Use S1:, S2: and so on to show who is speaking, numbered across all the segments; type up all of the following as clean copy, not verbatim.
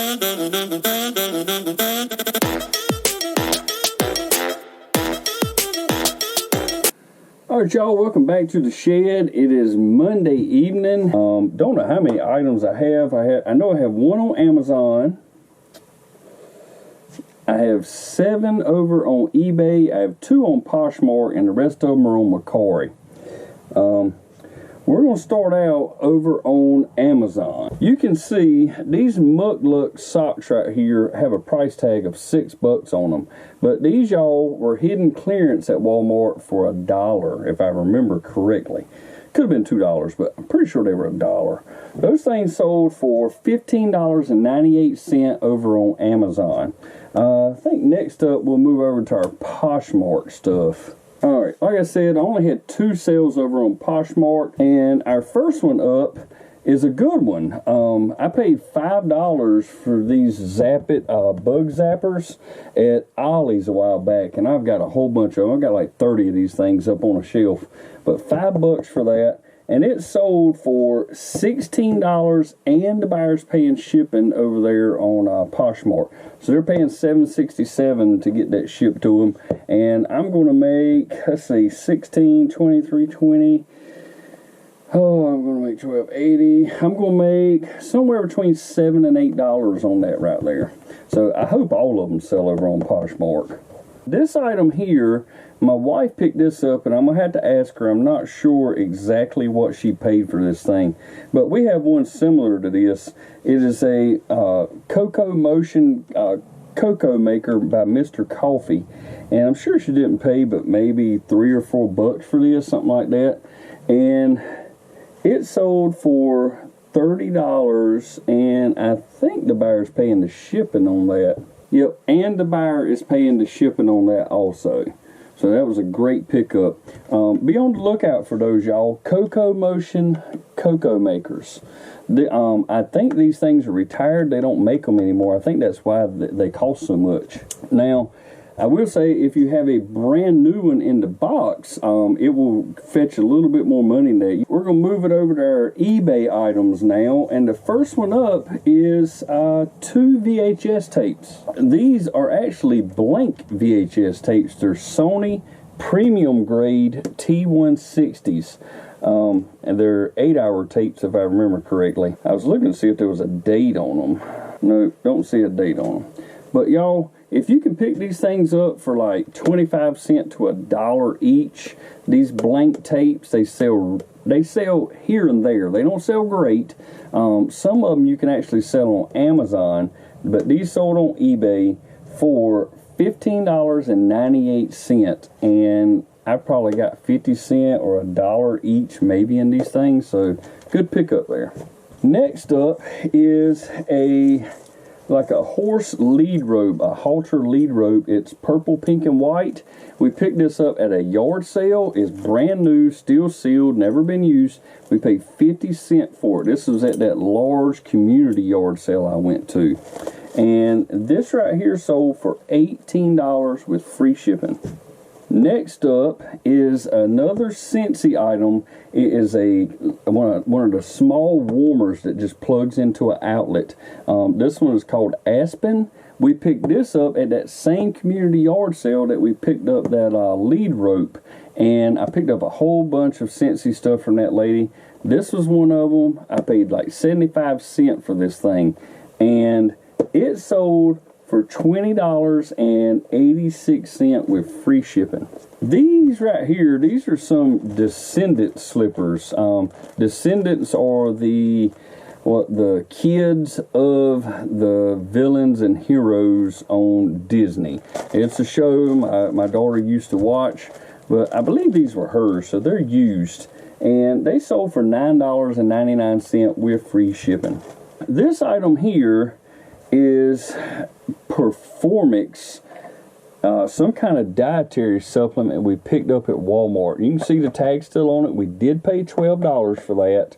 S1: Alright y'all, welcome back to the shed. It is Monday evening. Don't know how many items I have. I know I have one on Amazon. I have 7 over on eBay. I have 2 on Poshmark, and the rest of them are on mercari. We're going to start out over on Amazon. You can see these Muck Luck socks right here have a price tag of $6 on them. But these, y'all, were hidden clearance at Walmart for $1, if I remember correctly. Could have been $2, but I'm pretty sure they were $1. Those things sold for $15.98 over on Amazon. I think next up we'll move over to our Poshmark stuff. Alright, like I said, I only had 2 sales over on Poshmark, and our first one up is a good one. I paid $5 for these Zap-It bug zappers at Ollie's a while back, and I've got a whole bunch of them. I've got like 30 of these things up on a shelf, but $5 for that. And it sold for $16, and the buyer's paying shipping over there on Poshmark. So they're paying $7.67 to get that shipped to them. And I'm going to make, let's see, 16, 23, 20. Oh, I'm going to make $12.80. I'm going to make somewhere between $7 and $8 on that right there. So I hope all of them sell over on Poshmark. This item here, my wife picked this up, and I'm going to have to ask her. I'm not sure exactly what she paid for this thing, but we have one similar to this. It is a Cocoa Motion cocoa maker by Mr. Coffee, and I'm sure she didn't pay but maybe $3 or $4 for this, something like that. And it sold for $30, and I think the buyer's paying the shipping on that. Yep, and the buyer is paying the shipping on that also. So that was a great pickup. Be on the lookout for those, y'all. Cocoa Motion cocoa makers. I think these things are retired. They don't make them anymore. I think that's why they cost so much. Now, I will say if you have a brand new one in the box, it will fetch a little bit more money than that. We're going to move it over to our eBay items now. And the first one up is 2 VHS tapes. These are actually blank VHS tapes. They're Sony premium grade T160s. And they're 8-hour tapes if I remember correctly. I was looking to see if there was a date on them. No, don't see a date on them. But y'all, if you can pick these things up for like 25 cents to $1 each, these blank tapes, they sell here and there. They don't sell great. Some of them you can actually sell on Amazon, but these sold on eBay for $15.98, and I probably got 50 cents or $1 each maybe in these things, so good pickup there. Next up is like a horse lead rope, a halter lead rope. It's purple, pink, and white. We picked this up at a yard sale. It's brand new, still sealed, never been used. We paid 50 cents for it. This was at that large community yard sale I went to. And this right here sold for $18 with free shipping. Next up is another Scentsy item. It is one of the small warmers that just plugs into an outlet. This one is called Aspen. We picked this up at that same community yard sale that we picked up that lead rope. And I picked up a whole bunch of Scentsy stuff from that lady. This was one of them. I paid like 75 cents for this thing. And it sold for $20.86 with free shipping. These right here, these are some Descendant slippers. Descendants are the kids of the villains and heroes on Disney. It's a show my daughter used to watch, but I believe these were hers, so they're used. And they sold for $9.99 with free shipping. This item here is Performix, some kind of dietary supplement we picked up at Walmart. You can see the tag still on it. We did pay $12 for that.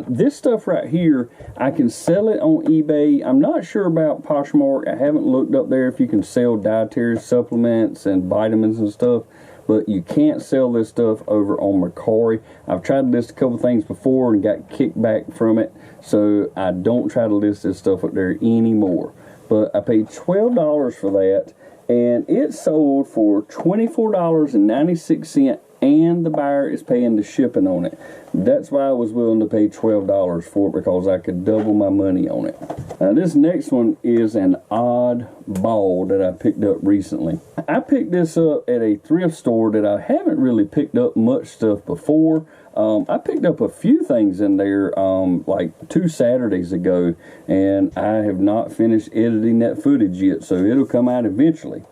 S1: This stuff right here, I can sell it on eBay. I'm not sure about Poshmark. I haven't looked up there if you can sell dietary supplements and vitamins and stuff. but you can't sell this stuff over on Mercari. I've tried to list a couple things before and got kickback from it, so I don't try to list this stuff up there anymore. But I paid $12 for that, and it sold for $24.96, and the buyer is paying the shipping on it. That's why I was willing to pay $12 for it, because I could double my money on it. Now this next one is an odd ball that I picked up recently. I picked this up at a thrift store that I haven't really picked up much stuff before. I picked up a few things in there like 2 Saturdays ago, and I have not finished editing that footage yet, so it'll come out eventually.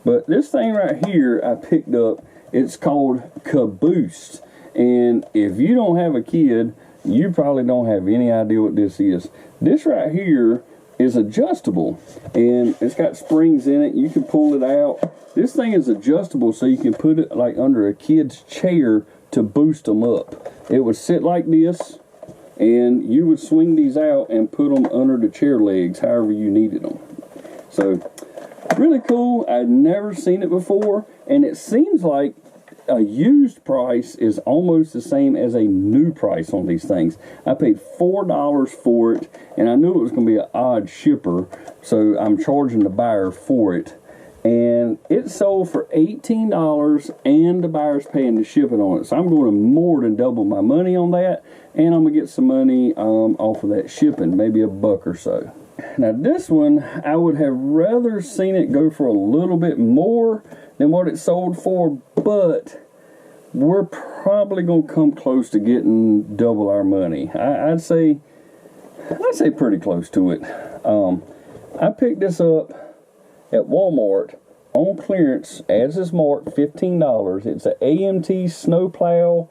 S1: But this thing right here I picked up, it's called Caboose, and if you don't have a kid, you probably don't have any idea what this is. This right here is adjustable, and it's got springs in it. You can pull it out. This thing is adjustable, so you can put it like under a kid's chair to boost them up. It would sit like this, and you would swing these out and put them under the chair legs however you needed them. So really cool. I'd never seen it before, and it seems like a used price is almost the same as a new price on these things. I paid $4 for it, and I knew it was going to be an odd shipper, so I'm charging the buyer for it. And it sold for $18, and the buyer's paying the shipping on it. So I'm going to more than double my money on that, and I'm going to get some money off of that shipping, maybe $1 or so. Now this one, I would have rather seen it go for a little bit more than what it sold for, but we're probably going to come close to getting double our money. I'd say pretty close to it. I picked this up at Walmart on clearance, as is marked, $15. It's an AMT snowplow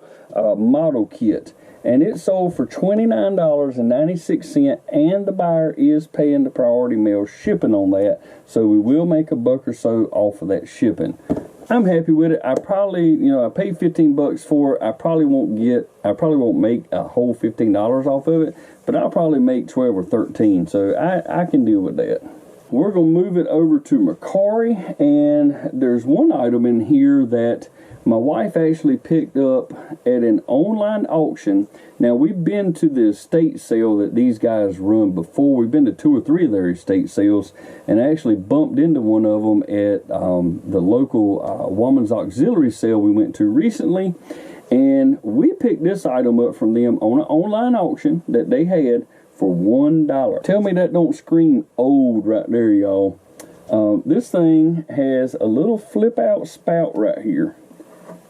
S1: model kit, and it sold for $29.96, and the buyer is paying the priority mail shipping on that, so we will make $1 or so off of that shipping. I'm happy with it. I probably, I paid $15 for it. I probably won't make a whole $15 off of it, but I'll probably make 12 or 13, so I can deal with that. We're going to move it over to Mercari, and there's one item in here that my wife actually picked up at an online auction. Now, we've been to the estate sale that these guys run before. We've been to 2 or 3 of their estate sales, and I actually bumped into one of them at the local Woman's Auxiliary sale we went to recently, and we picked this item up from them on an online auction that they had for $1. Tell me that don't scream old right there, y'all. This thing has a little flip out spout right here.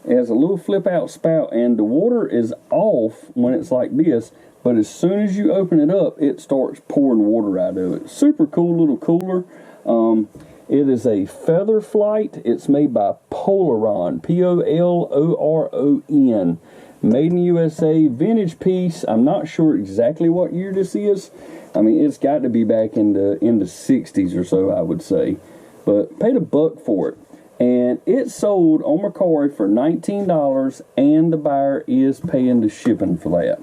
S1: It has a little flip out spout, and the water is off when it's like this, but as soon as you open it up, it starts pouring water out of it. Super cool little cooler. It is a Feather Flight. It's made by Polaron, P-O-L-O-R-O-N. Made in USA, vintage piece. I'm not sure exactly what year this is. I mean, it's got to be back in the 60s or so, I would say. But paid $1 for it. And it sold on Mercari for $19, and the buyer is paying the shipping for that.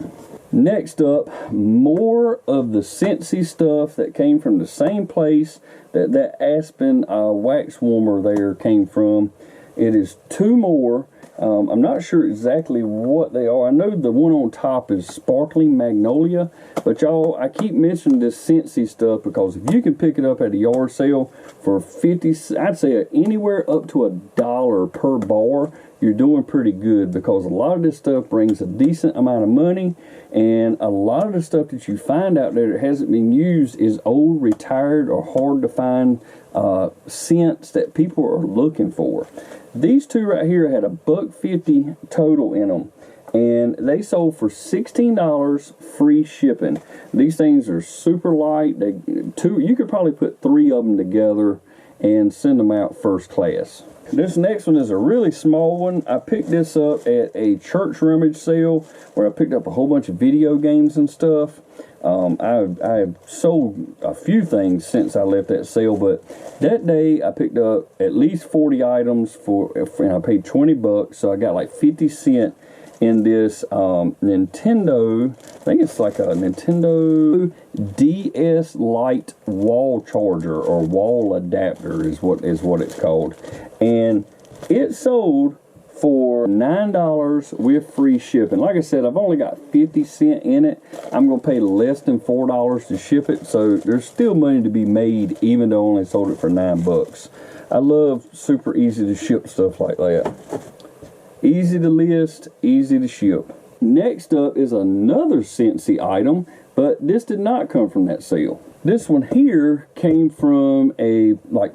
S1: Next up, more of the Scentsy stuff that came from the same place that Aspen wax warmer there came from. It is 2 more. I'm not sure exactly what they are. I know the one on top is Sparkling Magnolia, but y'all, I keep mentioning this Scentsy stuff because if you can pick it up at a yard sale for 50, I'd say anywhere up to $1 per bar, you're doing pretty good, because a lot of this stuff brings a decent amount of money, and a lot of the stuff that you find out there that hasn't been used is old, retired, or hard to find scents that people are looking for. These 2 right here had $1.50 total in them, and they sold for $16 free shipping. These things are super light. You could probably put 3 of them together and send them out first class. This next one is a really small one. I picked this up at a church rummage sale where I picked up a whole bunch of video games and stuff. I have sold a few things since I left that sale, but that day I picked up at least 40 items and I paid $20, so I got like 50 cents in this Nintendo, I think it's like a Nintendo DS Lite wall charger or wall adapter is what it's called, and it sold for $9 with free shipping. Like I said, I've only got 50 cents in it. I'm going to pay less than $4 to ship it, so there's still money to be made even though I only sold it for $9. I love super easy to ship stuff like that. Easy to list, easy to ship. Next up is another Scentsy item, but this did not come from that sale. This one here came from a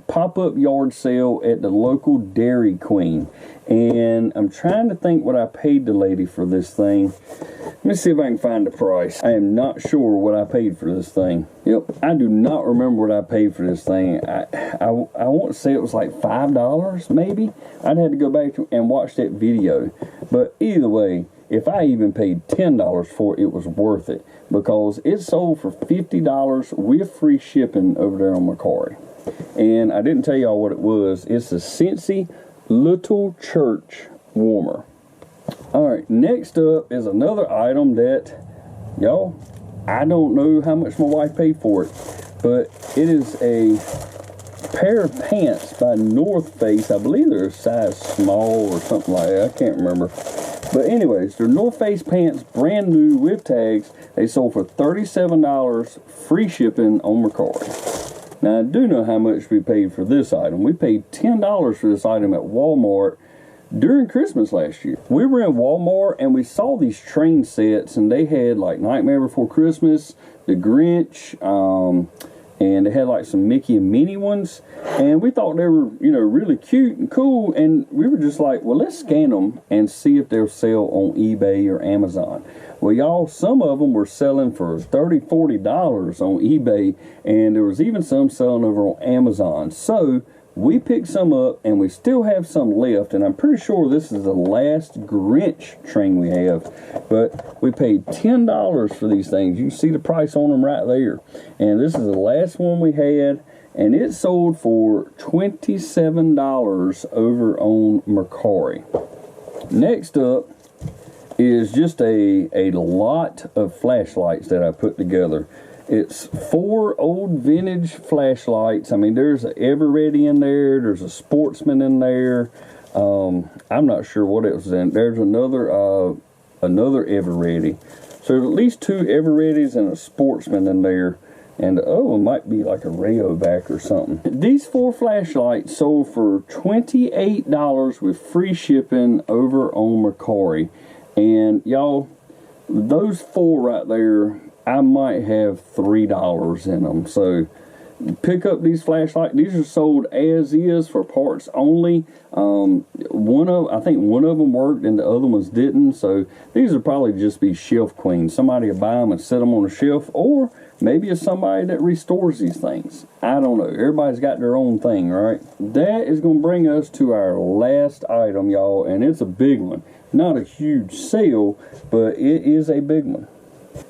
S1: pop-up yard sale at the local Dairy Queen. And I'm trying to think what I paid the lady for this thing. Let me see if I can find the price. I am not sure what I paid for this thing. Yep, I do not remember what I paid for this thing. I want to say it was like $5 maybe. I'd have to go back and watch that video. But either way, if I even paid $10 for it, it was worth it, because it sold for $50 with free shipping over there on Mercari. And I didn't tell y'all what it was. It's a Scentsy Little Church Warmer. Alright, next up is another item that, y'all, I don't know how much my wife paid for it, but it is a pair of pants by North Face. I believe they're a size small or something like that. I can't remember. But anyways, they're North Face pants, brand new with tags. They sold for $37, free shipping on Mercari. Now, I do know how much we paid for this item. We paid $10 for this item at Walmart during Christmas last year. We were in Walmart and we saw these train sets, and they had like Nightmare Before Christmas, The Grinch, and they had like some Mickey and Minnie ones, and we thought they were, you know, really cute and cool, and we were just like, well, let's scan them and see if they'll sell on eBay or Amazon. Well, y'all, some of them were selling for $30, $40 on eBay, and there was even some selling over on Amazon. So we picked some up, and we still have some left, and I'm pretty sure this is the last Grinch train we have. But we paid $10 for these things. You can see the price on them right there. And this is the last one we had, and it sold for $27 over on Mercari. Next up is just a lot of flashlights that I put together. It's 4 old vintage flashlights. I mean, there's an Ever-Ready in there. There's a Sportsman in there. I'm not sure what else is in. There's another Ever-Ready. So there's at least 2 Ever-Readys and a Sportsman in there. And the other one might be like a Rayovac or something. These 4 flashlights sold for $28 with free shipping over on Mercari. And y'all, those 4 right there, I might have $3 in them. So pick up these flashlights. These are sold as is for parts only. I think one of them worked and the other ones didn't. So these will probably just be shelf queens. Somebody will buy them and set them on a shelf, or maybe it's somebody that restores these things. I don't know. Everybody's got their own thing, right? That is going to bring us to our last item, y'all, and it's a big one. Not a huge sale, but it is a big one.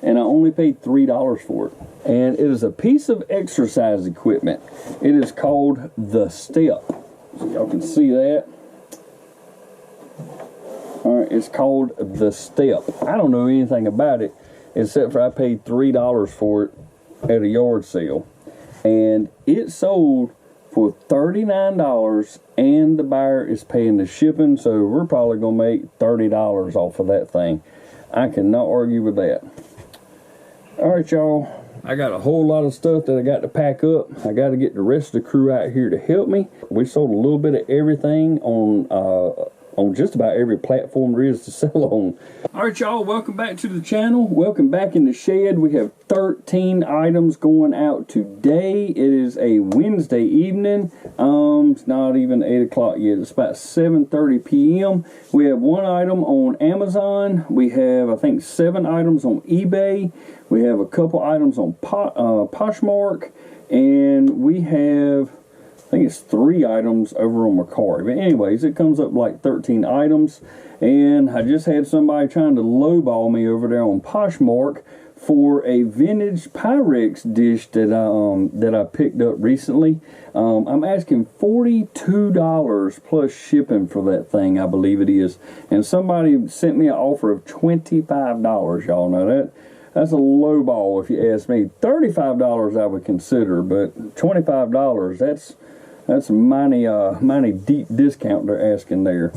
S1: And I only paid $3 for it. And it is a piece of exercise equipment. It is called the Step. So y'all can see that. Alright, it's called the Step. I don't know anything about it, except for I paid $3 for it at a yard sale. And it sold for $39, and the buyer is paying the shipping, so we're probably going to make $30 off of that thing. I cannot argue with that. Alright, y'all, I got a whole lot of stuff that I got to pack up. I got to get the rest of the crew out here to help me. We sold a little bit of everything on just about every platform there is to sell on. Alright, y'all, welcome back to the channel. Welcome back in the shed. We have 13 items going out today. It is a Wednesday evening. It's not even 8 o'clock yet. It's about 7:30 p.m. We have 1 item on Amazon. We have, I think, 7 items on eBay. We have a couple items on Poshmark. And we have, I think it's 3 items over on Mercari. But anyways, it comes up like 13 items. And I just had somebody trying to lowball me over there on Poshmark for a vintage Pyrex dish that I picked up recently. I'm asking $42 plus shipping for that thing, I believe it is. And somebody sent me an offer of $25. Y'all know that's a low ball if you ask me. $35 I would consider, but $25, that's a mighty deep discount they're asking there.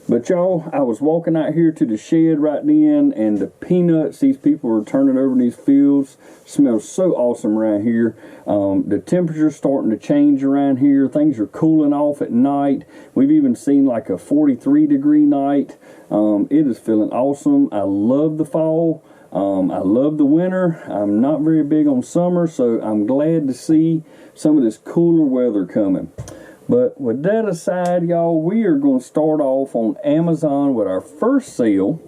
S1: But y'all, I was walking out here to the shed right then, and the peanuts these people are turning over in these fields smells so awesome around here. The temperature's starting to change around here. Things are cooling off at night. We've even seen like a 43-degree night. It is feeling awesome. I love the fall. I love the winter. I'm not very big on summer, so I'm glad to see some of this cooler weather coming. But with that aside, y'all, we are going to start off on Amazon with our first sale.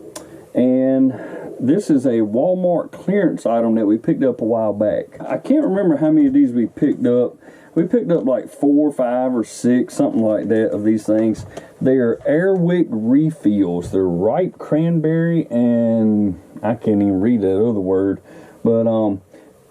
S1: And this is a Walmart clearance item that we picked up a while back. I can't remember how many of these we picked up. We picked up like 4, 5, or 6, something like that of these things. They are Airwick refills. They're ripe cranberry and I can't even read that other word. But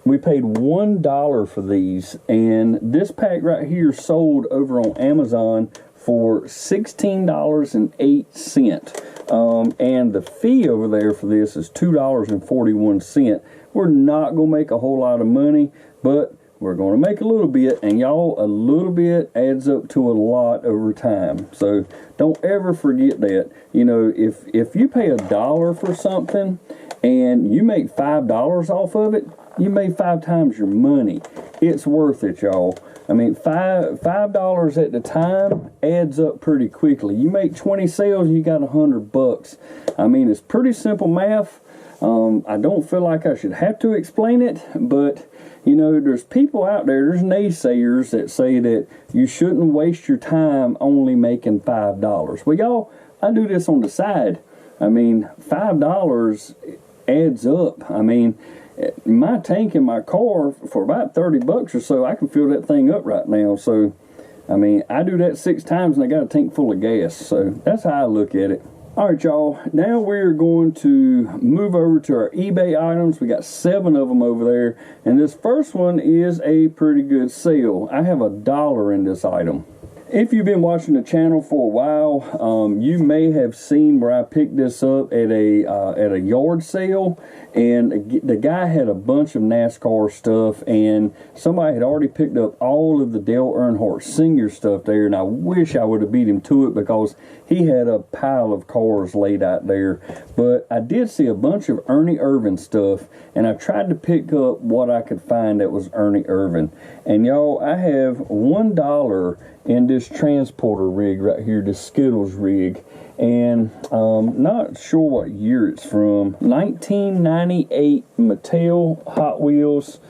S1: we paid $1 for these, and this pack right here sold over on Amazon for $16.08. And the fee over there for this is $2.41. We're not going to make a whole lot of money, but we're going to make a little bit, and y'all, a little bit adds up to a lot over time. So don't ever forget that. You know, if you pay $1 for something and you make $5 off of it, you made 5 times your money. It's worth it, y'all. I mean, $5 at the time adds up pretty quickly. You make 20 sales and you got $100. I mean, it's pretty simple math. I don't feel like I should have to explain it, but you know, there's people out there, there's naysayers that say that you shouldn't waste your time only making $5. Well, y'all, I do this on the side. I mean, $5 adds up. I mean, my tank in my car for about $30 or so, I can fill that thing up right now. So, I mean, I do that 6 times and I got a tank full of gas. So that's how I look at it. All right, y'all. Now we're going to move over to our eBay items. We got 7 of them over there, and this first one is a pretty good sale. I have $1 in this item. If you've been watching the channel for a while, you may have seen where I picked this up at a yard sale, and the guy had a bunch of NASCAR stuff, and somebody had already picked up all of the Dale Earnhardt Sr. stuff there, and I wish I would have beat him to it because he had a pile of cars laid out there. But I did see a bunch of Ernie Irvan stuff, and I tried to pick up what I could find that was Ernie Irvan. And y'all, I have $1 in this transporter rig right here, this Skittles rig, and not sure what year it's from. 1998 Mattel Hot Wheels.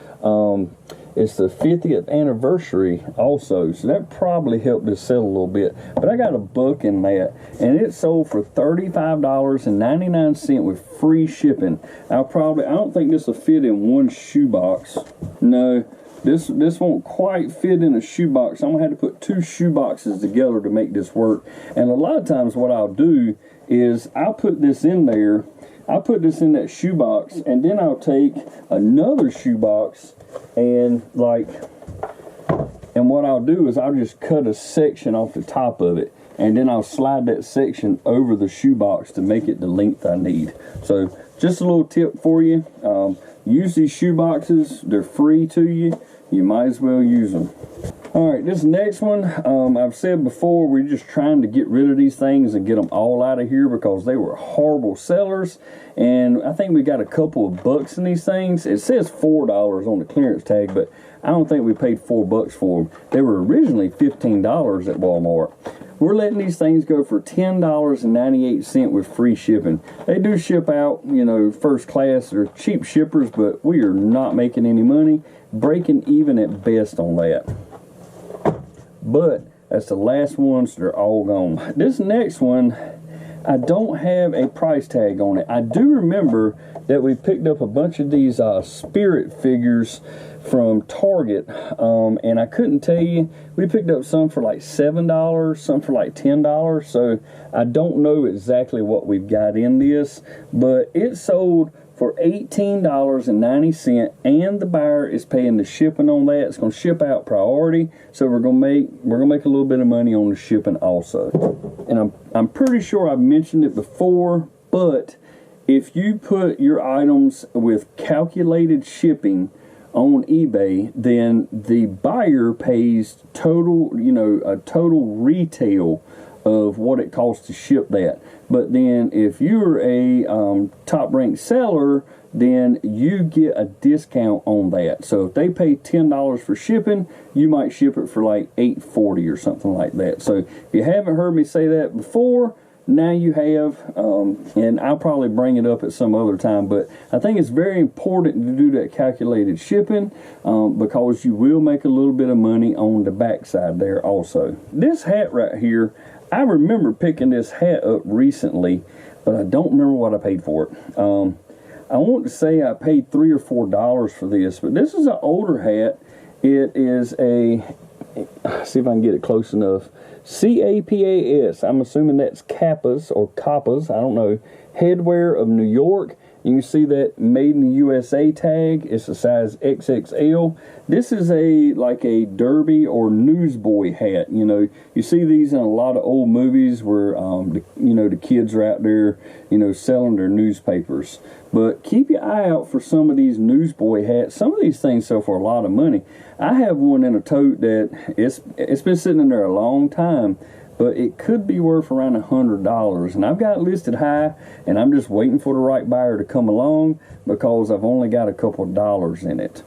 S1: It's the 50th anniversary also, so that probably helped us sell a little bit. But I got $1 in that, and it sold for $35.99 with free shipping. I don't think this will fit in one shoebox. No. This won't quite fit in a shoebox. I'm going to have to put 2 shoeboxes together to make this work. And a lot of times what I'll do is I'll put this in there. I'll put this in that shoebox, and then I'll take another shoebox and what I'll do is I'll just cut a section off the top of it, and then I'll slide that section over the shoebox to make it the length I need. So just a little tip for you. Use these shoe boxes. They're free to you. You might as well use them. Alright, this next one, I've said before, we're just trying to get rid of these things and get them all out of here because they were horrible sellers. And I think we got a couple of bucks in these things. It says $4 on the clearance tag, but I don't think we paid $4 for them. They were originally $15 at Walmart. We're letting these things go for $10.98 with free shipping. They do ship out, you know, first class. They're cheap shippers, but we are not making any money. Breaking even at best on that. But that's the last ones. They're all gone. This next one, I don't have a price tag on it. I do remember that we picked up a bunch of these spirit figures from Target, and I couldn't tell you. We picked up some for like $7, some for like $10, so I don't know exactly what we've got in this, but it sold for $18.90, and the buyer is paying the shipping on that. It's going to ship out priority, so we're going to make a little bit of money on the shipping also. And I'm pretty sure I've mentioned it before, but if you put your items with calculated shipping on eBay, then the buyer pays total, a total retail of what it costs to ship that. But then if you're a top ranked seller, then you get a discount on that. So if they pay $10 for shipping, you might ship it for like $8.40 or something like that. So if you haven't heard me say that before, now you have, and I'll probably bring it up at some other time, but I think it's very important to do that calculated shipping because you will make a little bit of money on the backside there also. This hat right here, I remember picking this hat up recently, but I don't remember what I paid for it. I want to say I paid $3 or $4 for this, but this is an older hat. It is a, see if I can get it close enough, CAPAS. I'm assuming that's Kappas or Kappas, I don't know. Headwear of New York. You can see that Made in the USA tag. It's a size XXL. This is like a derby or newsboy hat. You know, you see these in a lot of old movies where the kids are out there, selling their newspapers. But keep your eye out for some of these newsboy hats. Some of these things sell for a lot of money. I have one in a tote that it's been sitting in there a long time, but it could be worth around $100. And I've got it listed high, and I'm just waiting for the right buyer to come along because I've only got a couple of dollars in it.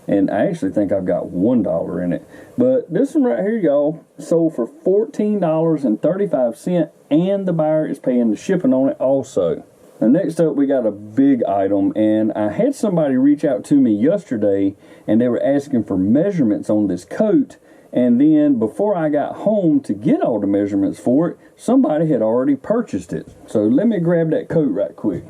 S1: And I actually think I've got $1 in it. But this one right here, y'all, sold for $14.35, and the buyer is paying the shipping on it also. Now, next up, we got a big item, and I had somebody reach out to me yesterday, and they were asking for measurements on this coat. And then before I got home to get all the measurements for it, somebody had already purchased it. So let me grab that coat right quick.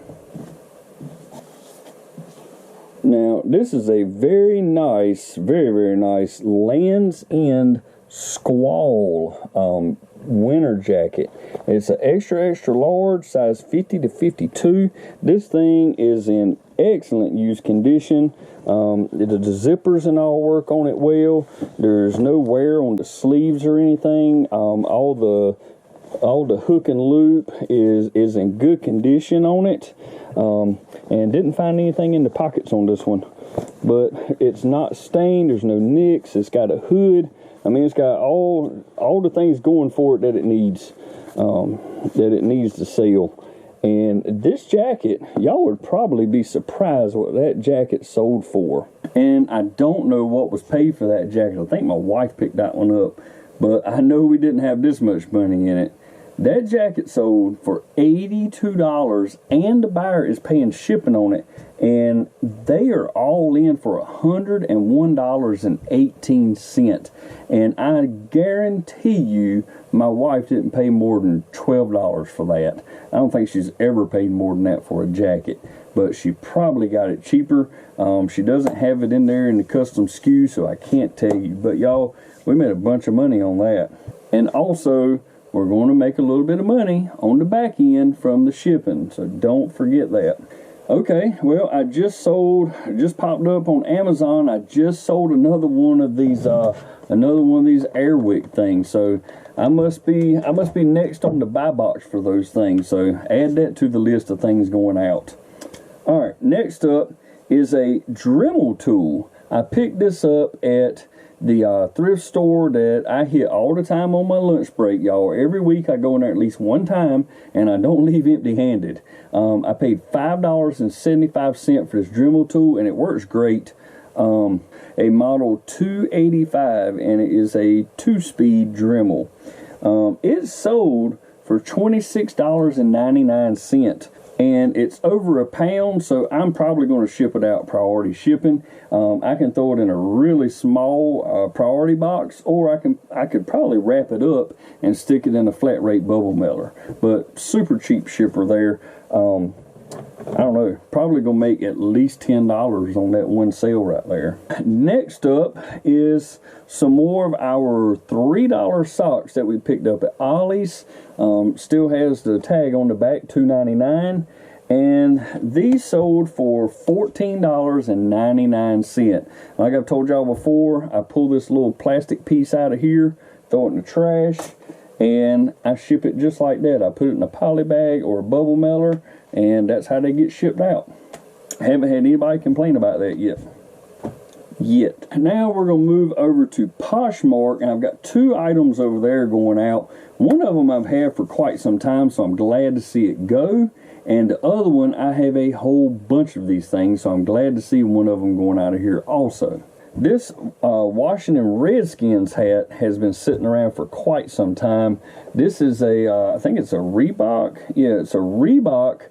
S1: Now, this is a very nice, very, very nice Land's End Squall winter jacket. It's an extra, extra large, size 50 to 52. This thing is in excellent use condition. The zippers and all work on it well. There's no wear on the sleeves or anything. All the hook and loop is in good condition on it. And didn't find anything in the pockets on this one. But it's not stained. There's no nicks. It's got a hood. I mean, it's got all the things going for it that it needs to sell. And this jacket, y'all would probably be surprised what that jacket sold for. And I don't know what was paid for that jacket. I think my wife picked that one up, but I know we didn't have this much money in it. That jacket sold for $82, and the buyer is paying shipping on it, and they are all in for $101.18. And I guarantee you my wife didn't pay more than $12 for that. I don't think she's ever paid more than that for a jacket, but she probably got it cheaper. She doesn't have it in there in the custom SKU, so I can't tell you. But y'all, we made a bunch of money on that. And also, we're going to make a little bit of money on the back end from the shipping, so don't forget that. Okay, well, I just popped up on Amazon. I just sold another one of these Airwick things. So I must be next on the buy box for those things. So add that to the list of things going out. All right, next up is a Dremel tool. I picked this up at the thrift store that I hit all the time on my lunch break, y'all. Every week I go in there at least one time, and I don't leave empty-handed. I paid $5.75 for this Dremel tool, and it works great. A model 285, and it is a 2-speed Dremel. It sold for $26.99. And it's over a pound, so I'm probably going to ship it out priority shipping. I can throw it in a really small priority box, or I could probably wrap it up and stick it in a flat rate bubble mailer. But super cheap shipper there. I don't know, probably gonna make at least $10 on that one sale right there. Next up is some more of our $3 socks that we picked up at Ollie's. Still has the tag on the back, $2.99, and these sold for $14.99. Like I've told y'all before, I pull this little plastic piece out of here, throw it in the trash, and I ship it just like that. I put it in a poly bag or a bubble mailer, and that's how they get shipped out. I haven't had anybody complain about that yet. yet. Now we're going to move over to Poshmark, and I've got 2 items over there going out. One of them I've had for quite some time, so I'm glad to see it go. And the other one, I have a whole bunch of these things, so I'm glad to see one of them going out of here also. This Washington Redskins hat has been sitting around for quite some time. This is a, I think it's a Reebok. Yeah, it's a Reebok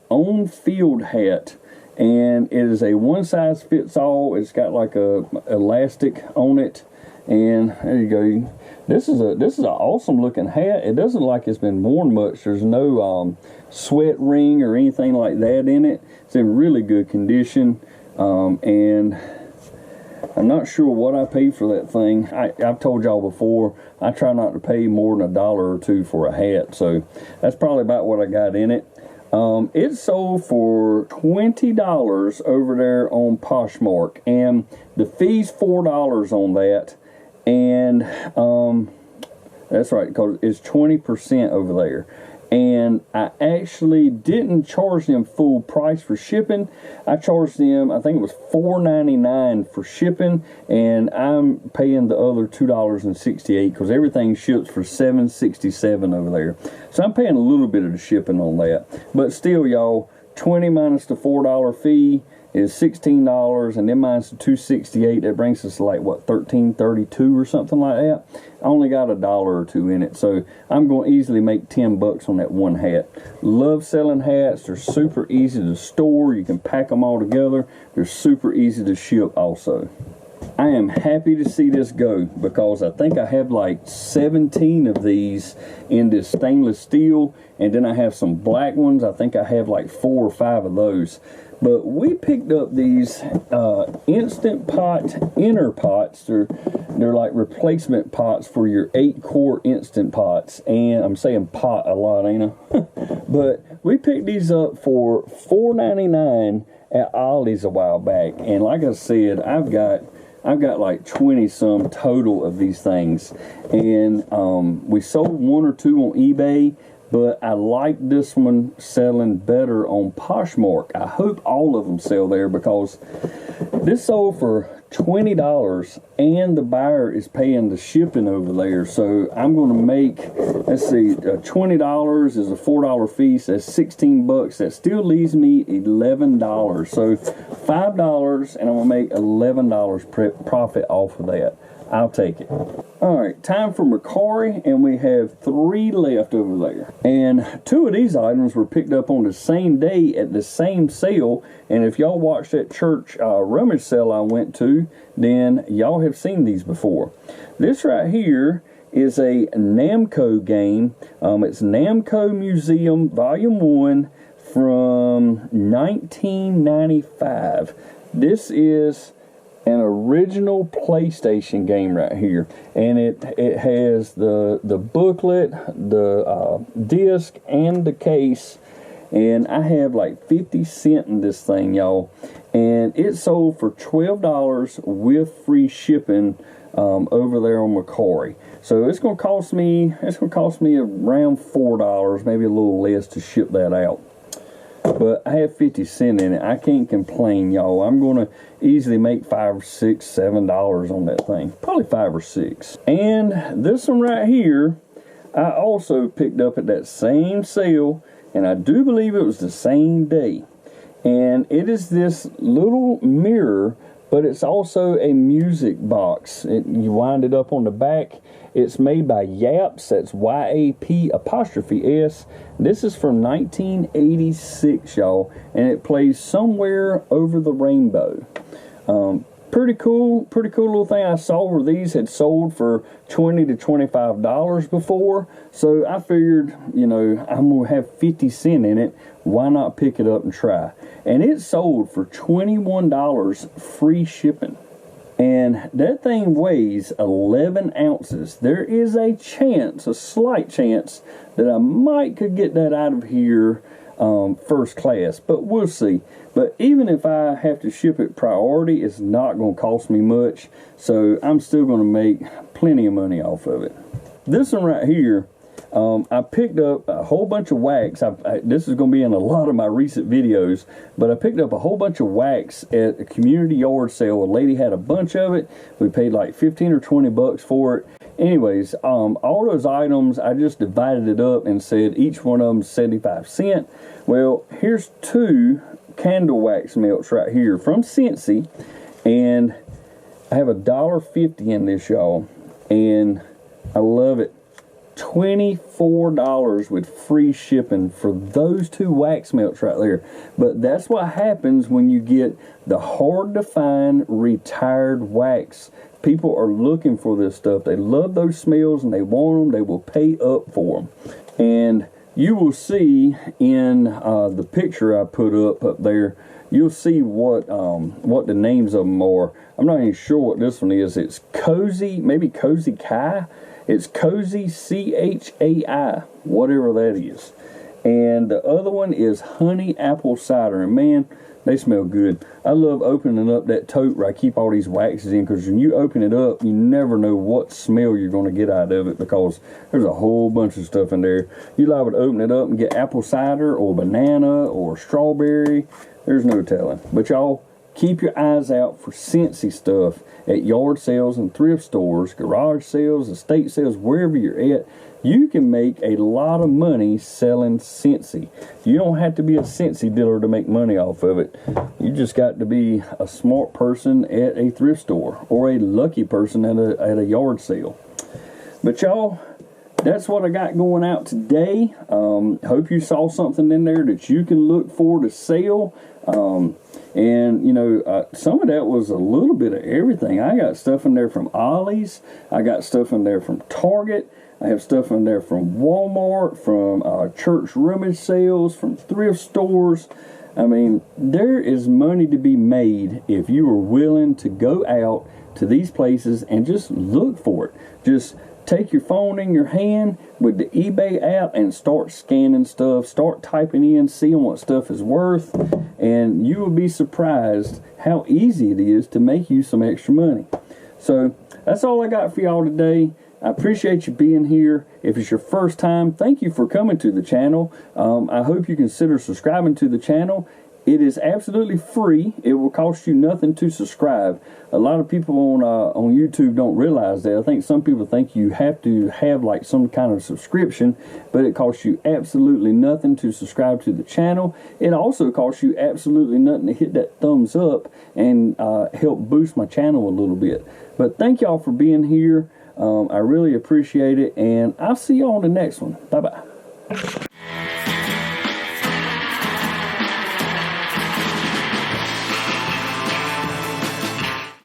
S1: on-field hat. And it is a one-size-fits-all. It's got like a elastic on it. And there you go. This is an awesome looking hat. It doesn't look like it's been worn much. There's no sweat ring or anything like that in it. It's in really good condition. And I'm not sure what I paid for that thing. I've told y'all before, I try not to pay more than $1 or $2 for a hat. So that's probably about what I got in it. It sold for $20 over there on Poshmark, and the fee's $4 on that, and that's right, because it's 20% over there. And I actually didn't charge them full price for shipping. I charged them, I think it was $4.99 for shipping, and I'm paying the other $2.68 because everything ships for $7.67 over there. So I'm paying a little bit of the shipping on that. But still, y'all, 20 minus the $4 fee is $16, and then minus the $2.68, that brings us to like what, $13.32 or something like that. I only got $1 or $2 in it, so I'm going to easily make $10 on that one hat. Love selling hats. They're super easy to store. You can pack them all together. They're super easy to ship also. I am happy to see this go because I think I have like 17 of these in this stainless steel, and then I have some black ones. I think I have like 4 or 5 of those. But we picked up these Instant Pot inner pots. They're like replacement pots for your 8-quart Instant Pots. And I'm saying pot a lot, ain't I? But we picked these up for $4.99 at Ollie's a while back. And like I said, I've got like 20 some total of these things. And we sold 1 or 2 on eBay. But I like this one selling better on Poshmark. I hope all of them sell there because this sold for $20 and the buyer is paying the shipping over there. So I'm going to make, let's see, $20 is a $4 fee, so that's $16. That still leaves me $11. So $5, and I'm going to make $11 profit off of that. I'll take it. Alright, time for mercari, and we have 3 left over there. And 2 of these items were picked up on the same day at the same sale. And if y'all watched that church rummage sale I went to, then y'all have seen these before. This right here is a Namco game. It's Namco Museum Volume 1 from 1995. This is an original PlayStation game right here, and it has the booklet, the disc, and the case. And I have like 50 cents in this thing, y'all, and it sold for $12 with free shipping over there on mercari. So it's gonna cost me around $4, maybe a little less, to ship that out. But I have 50 cents in it. I can't complain, y'all. I'm going to easily make $5 or $6, $7 on that thing. Probably 5 or 6. And this one right here, I also picked up at that same sale. And I do believe it was the same day. And it is this little mirror, but it's also a music box. You wind it up on the back. It's made by Yaps. That's YAP''S. This is from 1986, y'all, and it plays Somewhere Over the Rainbow. Pretty cool little thing. I saw where these had sold for $20 to $25 before, so I figured, you know, I'm gonna have 50 cents in it. Why not pick it up and try? And it sold for $21 free shipping. And that thing weighs 11 ounces. There is a chance, a slight chance, that I might could get that out of here first class, but we'll see. But even if I have to ship it priority, it's not going to cost me much, so I'm still going to make plenty of money off of it. This one right here, I picked up a whole bunch of wax. This is going to be in a lot of my recent videos, but I picked up a whole bunch of wax at a community yard sale. A lady had a bunch of it. We paid like 15 or 20 bucks for it. Anyways, all those items, I just divided it up and said each one of them 75 cents. Well, here's 2 candle wax melts right here from Scentsy, and I have $1.50 in this, y'all, and I love it. $24 with free shipping for those 2 wax melts right there. But that's what happens when you get the hard to find retired wax. People are looking for this stuff. They love those smells and they want them. They will pay up for them. And you will see in the picture I put up there, you'll see what the names of them are. I'm not even sure what this one is. It's Cozy, maybe Cozy Kai. It's Cozy, C-H-A-I, whatever that is. And the other one is Honey Apple Cider. And man, they smell good. I love opening up that tote where I keep all these waxes in, because when you open it up, you never know what smell you're going to get out of it, because there's a whole bunch of stuff in there. You liable to open it up and get apple cider or banana or strawberry. There's no telling. But y'all, keep your eyes out for Scentsy stuff at yard sales and thrift stores, garage sales, estate sales, wherever you're at. You can make a lot of money selling Scentsy. You don't have to be a Scentsy dealer to make money off of it. You just got to be a smart person at a thrift store or a lucky person at a yard sale. But y'all, that's what I got going out today. Hope you saw something in there that you can look for to sell. And you know, some of that was a little bit of everything. I got stuff in there from Ollie's. I got stuff in there from Target. I have stuff in there from Walmart, from church rummage sales, from thrift stores. I mean, there is money to be made if you are willing to go out to these places and just look for it. Just take your phone in your hand with the eBay app and start scanning stuff, start typing in, seeing what stuff is worth, and you will be surprised how easy it is to make you some extra money. So that's all I got for y'all today. I appreciate you being here. If it's your first time, thank you for coming to the channel. I hope you consider subscribing to the channel. It is absolutely free. It will cost you nothing to subscribe. A lot of people on YouTube don't realize that. I think some people think you have to have like some kind of subscription, but it costs you absolutely nothing to subscribe to the channel. It also costs you absolutely nothing to hit that thumbs up and help boost my channel a little bit. But thank y'all for being here. I really appreciate it, and I'll see you on the next one. Bye-bye.